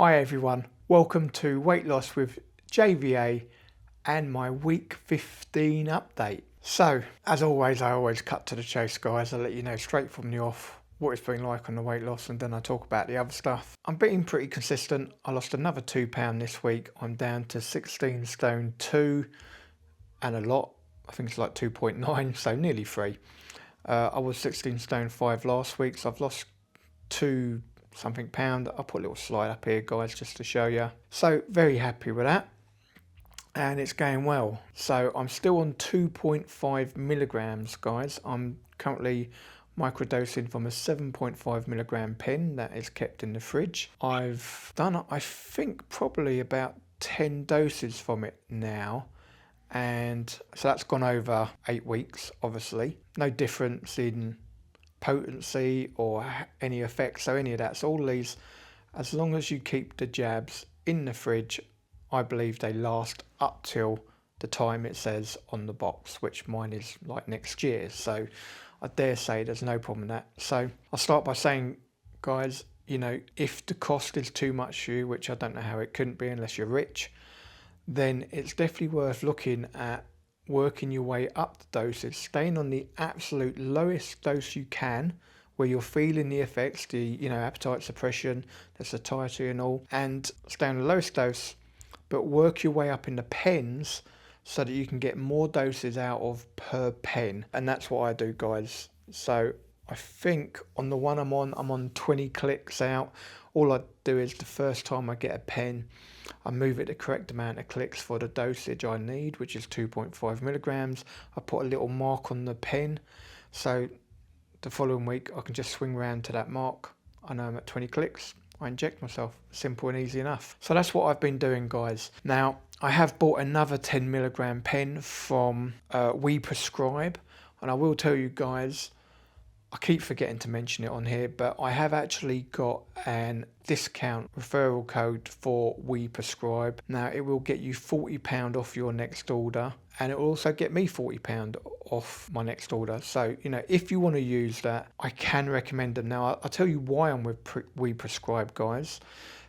Hi everyone, welcome to Weight Loss with JVA and my week 15 update. So, as always, I always cut to the chase, guys. I let you know straight from the off what it's been like on the weight loss, and then I talk about the other stuff. I'm being pretty consistent. I lost another £2 this week. I'm down to 16 stone 2 and a lot. I think it's like 2.9, so nearly 3. I was 16 stone 5 last week, so I've lost 2 something pound. I'll put a little slide up here, guys, just to show you. So very happy with that, and it's going well. So I'm still on 2.5 milligrams, guys. I'm currently microdosing from a 7.5 milligram pen that is kept in the fridge. I've done, I think, probably about 10 doses from it now, and so that's gone over 8 weeks. Obviously no difference in potency or any effects, so any of that. So all these, as long as you keep the jabs in the fridge, I believe they last up till the time it says on the box, which mine is like next year, so I dare say there's no problem with that. So I'll start by saying, guys, you know, if the cost is too much for you, which I don't know how it couldn't be unless you're rich, then it's definitely worth looking at working your way up the doses, staying on the absolute lowest dose you can, where you're feeling the effects, the appetite suppression, the satiety and all, and stay on the lowest dose, but work your way up in the pens so that you can get more doses out of per pen. And that's what I do, guys. So I think on the one I'm on 20 clicks out. All I do is the first time I get a pen, I move it the correct amount of clicks for the dosage I need, which is 2.5 milligrams. I put a little mark on the pen, so the following week I can just swing around to that mark. I know I'm at 20 clicks. I inject myself. Simple and easy enough. So that's what I've been doing, guys. Now, I have bought another 10 milligram pen from We Prescribe, and I will tell you guys, I keep forgetting to mention it on here, but I have actually got an discount referral code for We Prescribe. Now, it will get you £40 off your next order, and it will also get me £40 off my next order. So, if you want to use that, I can recommend them. Now, I'll tell you why I'm with We Prescribe, guys.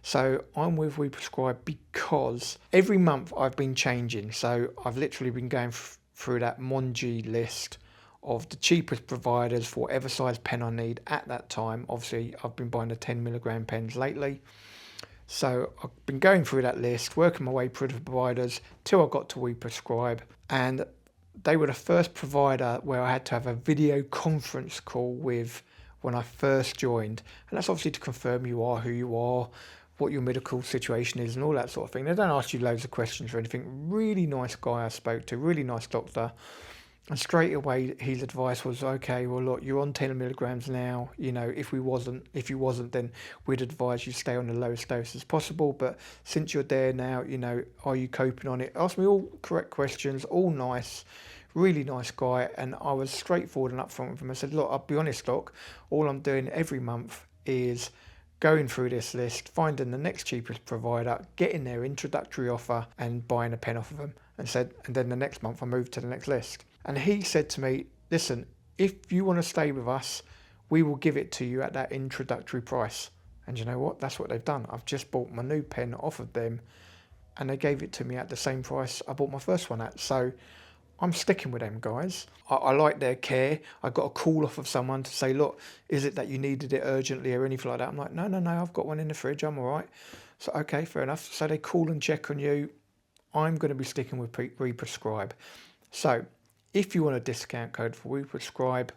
So I'm with We Prescribe because every month I've been changing. So I've literally been going through that Mounjaro list of the cheapest providers for whatever size pen I need at that time. Obviously, I've been buying the 10 milligram pens lately. So I've been going through that list, working my way through the providers till I got to We Prescribe. And they were the first provider where I had to have a video conference call with when I first joined. And that's obviously to confirm you are who you are, what your medical situation is and all that sort of thing. They don't ask you loads of questions or anything. Really nice guy I spoke to, really nice doctor. And straight away, his advice was, okay, well, look, you're on 10 milligrams now. If you wasn't, then we'd advise you stay on the lowest dose as possible. But since you're there now, are you coping on it? Asked me all correct questions, all nice, really nice guy. And I was straightforward and upfront with him. I said, look, I'll be honest, doc, all I'm doing every month is going through this list, finding the next cheapest provider, getting their introductory offer and buying a pen off of them. And then the next month I moved to the next list. And he said to me, listen, if you want to stay with us, we will give it to you at that introductory price. And you know what? That's what they've done. I've just bought my new pen off of them and they gave it to me at the same price I bought my first one at. So I'm sticking with them, guys. I like their care. I got a call off of someone to say, look, is it that you needed it urgently or anything like that? I'm like, no, I've got one in the fridge. I'm all right. So, okay, fair enough. So they call and check on you. I'm going to be sticking with We Prescribe. So if you want a discount code for We Prescribe,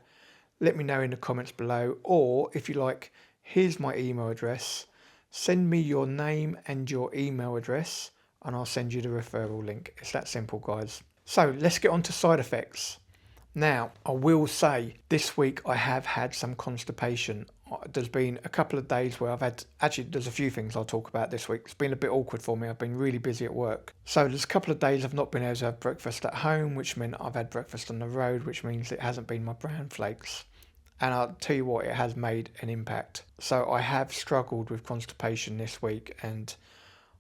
let me know in the comments below. Or if you like, here's my email address. Send me your name and your email address and I'll send you the referral link. It's that simple, guys. So let's get on to side effects. Now, I will say this week I have had some constipation. There's been a couple of days where there's a few things I'll talk about this week. It's been a bit awkward for me. I've been really busy at work. So there's a couple of days I've not been able to have breakfast at home, which meant I've had breakfast on the road, which means it hasn't been my bran flakes. And I'll tell you what, it has made an impact. So I have struggled with constipation this week and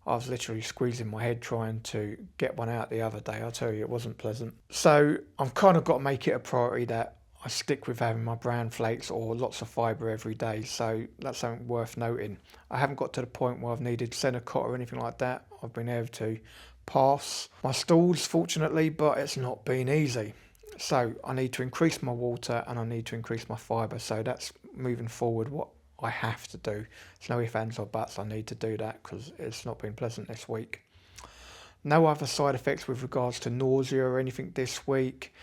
I was literally squeezing my head trying to get one out the other day. I'll tell you, it wasn't pleasant. So I've kind of got to make it a priority that I stick with having my bran flakes or lots of fibre every day, so that's something worth noting. I haven't got to the point where I've needed Senecot or anything like that. I've been able to pass my stools, fortunately, but it's not been easy. So I need to increase my water and I need to increase my fibre, so that's moving forward what I have to do. It's no ifs, ands or buts, I need to do that because it's not been pleasant this week. No other side effects with regards to nausea or anything this week,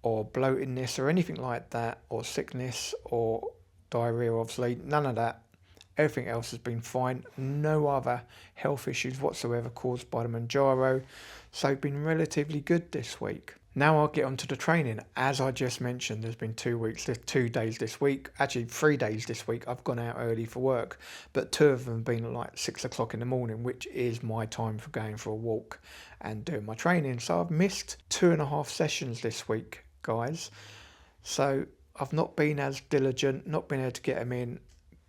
or bloatedness or anything like that, or sickness or diarrhea, obviously. None of that. Everything else has been fine. No other health issues whatsoever caused by the Mounjaro. So been relatively good this week. Now I'll get on to the training. As I just mentioned, there's been 2 days this week, actually 3 days this week. I've gone out early for work, but 2 of them have been like 6 o'clock in the morning, which is my time for going for a walk and doing my training. So I've missed 2.5 sessions this week, guys. So I've not been as diligent, not been able to get them in,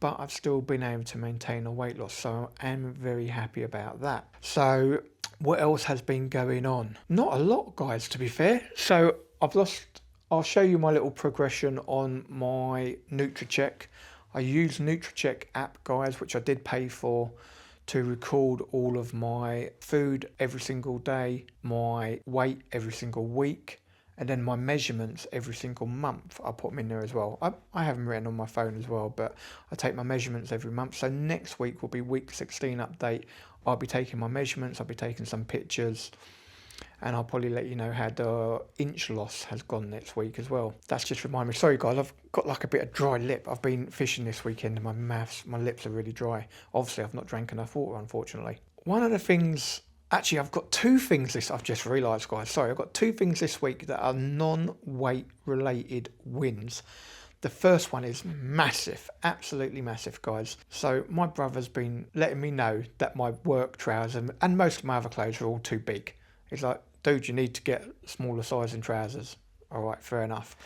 but I've still been able to maintain a weight loss. So I am very happy about that. So what else has been going on? Not a lot, guys, to be fair. So I'll show you my little progression on my NutriCheck. I use NutriCheck app, guys, which I did pay for, to record all of my food every single day, my weight every single week, and then my measurements every single month. I'll put them in there as well. I have them written on my phone as well, but I take my measurements every month. So next week will be week 16 update. I'll be taking my measurements, I'll be taking some pictures, and I'll probably let you know how the inch loss has gone next week as well. That's just reminded me. Sorry guys, I've got like a bit of dry lip. I've been fishing this weekend and my lips are really dry. Obviously I've not drank enough water, unfortunately. One of the things, actually I've got 2 things I've just realised, guys. Sorry, I've got 2 things this week that are non-weight related wins. The first one is massive, absolutely massive, guys. So my brother's been letting me know that my work trousers and most of my other clothes are all too big. He's like, dude, you need to get smaller size in trousers. All right, fair enough.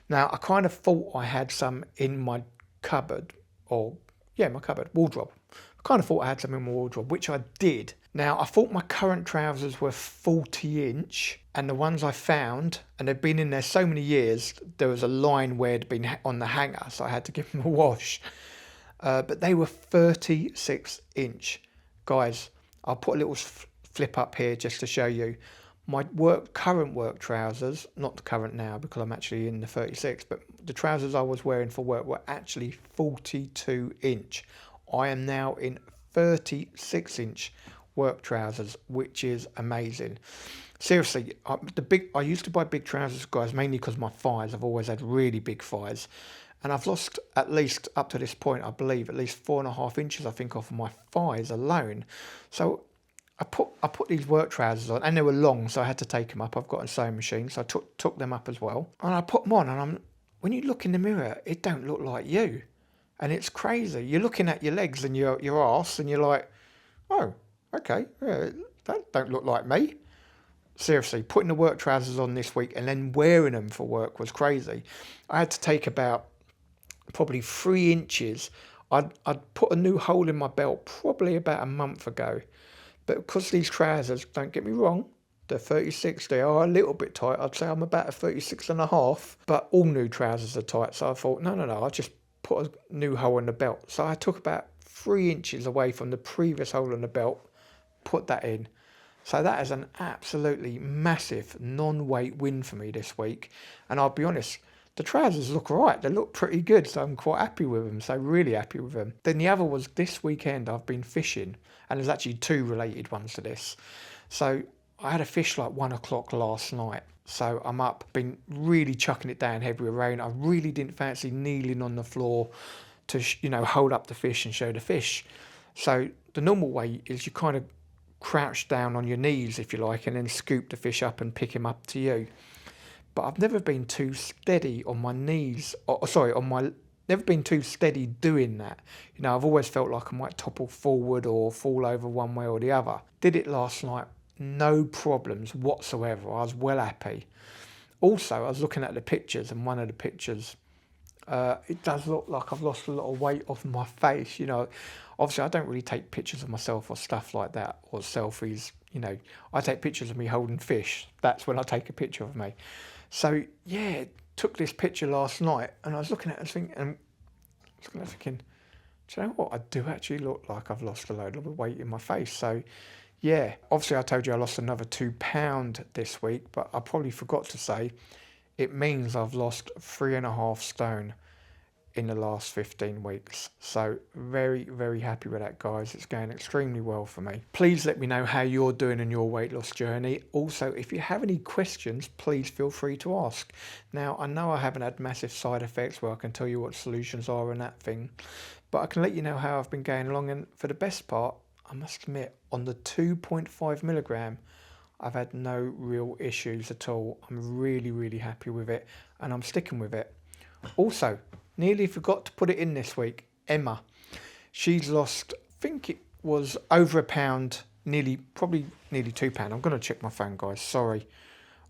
Now, I kind of thought I had some in my cupboard, my cupboard, wardrobe. I kind of thought I had some in my wardrobe, which I did. Now, I thought my current trousers were 40 inch, and the ones I found, and they've been in there so many years, there was a line where it'd been on the hanger, so I had to give them a wash. But they were 36 inch. Guys, I'll put a little flip up here just to show you. My current work trousers, not the current now because I'm actually in the 36, but the trousers I was wearing for work were actually 42 inch. I am now in 36 inch work trousers, which is amazing. Seriously, I used to buy big trousers, guys, mainly because my thighs. I've always had really big thighs, and I've lost at least up to this point, I believe, at least 4.5 inches, I think, off of my thighs alone. So I put these work trousers on, and they were long, so I had to take them up. I've got a sewing machine, so I took them up as well, and I put them on. And when you look in the mirror, it don't look like you, and it's crazy. You're looking at your legs and your arse, and you're like, oh, okay, yeah, that don't look like me. Seriously, putting the work trousers on this week and then wearing them for work was crazy. I had to take about probably 3 inches. I'd put a new hole in my belt probably about a month ago. But because these trousers, don't get me wrong, they're 36, they are a little bit tight. I'd say I'm about a 36 and a half, but all new trousers are tight. So I thought, no, I'll just put a new hole in the belt. So I took about 3 inches away from the previous hole in the belt, put that in. So that is an absolutely massive non-weight win for me this week. And I'll be honest, the trousers look all right. They look pretty good, so I'm quite happy with them. So really happy with them. Then the other was this weekend I've been fishing, and there's actually 2 related ones to this. So I had a fish like 1 o'clock last night. So I'm up, been really chucking it down heavy with rain. I really didn't fancy kneeling on the floor to, hold up the fish and show the fish. So the normal way is you kind of crouch down on your knees, if you like, and then scoop the fish up and pick him up to you. But I've never been too steady on my knees, never been too steady doing that. I've always felt like I might topple forward or fall over one way or the other. Did it last night, no problems whatsoever. I was well happy. Also, I was looking at the pictures, and one of the pictures, it does look like I've lost a lot of weight off my face. Obviously I don't really take pictures of myself or stuff like that, or selfies. I take pictures of me holding fish. That's when I take a picture of me. So yeah, took this picture last night, and I was looking at it thinking, do you know what? I do actually look like I've lost a load of weight in my face. So, yeah, obviously I told you I lost another £2 this week, but I probably forgot to say it means I've lost 3.5 stone in the last 15 weeks. So very, very happy with that, guys. It's going extremely well for me. Please let me know how you're doing in your weight loss journey. Also, if you have any questions, please feel free to ask. Now, I know I haven't had massive side effects where I can tell you what solutions are and that thing, but I can let you know how I've been going along. And for the best part, I must admit, on the 2.5 milligram, I've had no real issues at all. I'm really, really happy with it, and I'm sticking with it. Also, nearly forgot to put it in this week, Emma. She's lost, I think it was over £1, probably nearly £2. I'm going to check my phone, guys. Sorry.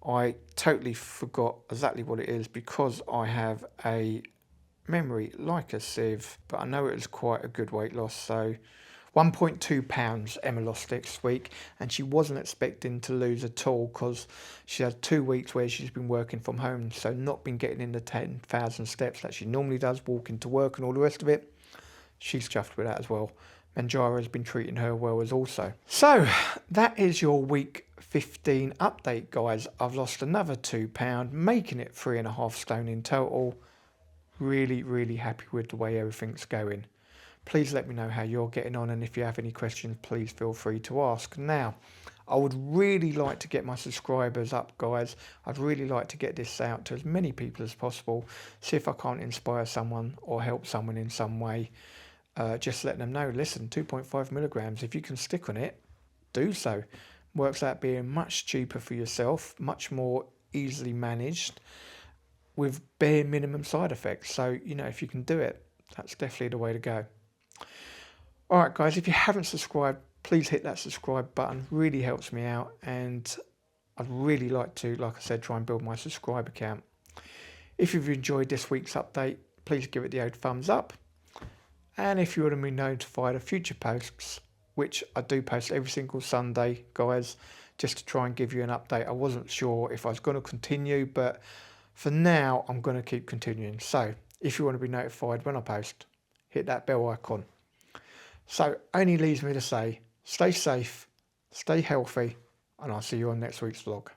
I totally forgot exactly what it is because I have a memory like a sieve, but I know it was quite a good weight loss. So 1.2 pounds Emma lost this week, and she wasn't expecting to lose at all because she had 2 weeks where she's been working from home, so not been getting in the 10,000 steps that she normally does, walking to work and all the rest of it. She's chuffed with that as well. Mounjaro has been treating her well as also. So that is your week 15 update, guys. I've lost another £2, making it 3.5 stone in total. Really, really happy with the way everything's going. Please let me know how you're getting on, and if you have any questions, please feel free to ask. Now, I would really like to get my subscribers up, guys. I'd really like to get this out to as many people as possible. See if I can't inspire someone or help someone in some way. Just let them know, listen, 2.5 milligrams, if you can stick on it, do so. Works out being much cheaper for yourself, much more easily managed, with bare minimum side effects. So, if you can do it, that's definitely the way to go. All right, guys, if you haven't subscribed, please hit that subscribe button. Really helps me out, and I'd really like to, like I said, try and build my subscriber count. If you've enjoyed this week's update, please give it the old thumbs up. And if you want to be notified of future posts, which I do post every single Sunday, guys, just to try and give you an update. I wasn't sure if I was going to continue, but for now, I'm going to keep continuing. So if you want to be notified when I post, hit that bell icon. So only leaves me to say, stay safe, stay healthy, and I'll see you on next week's vlog.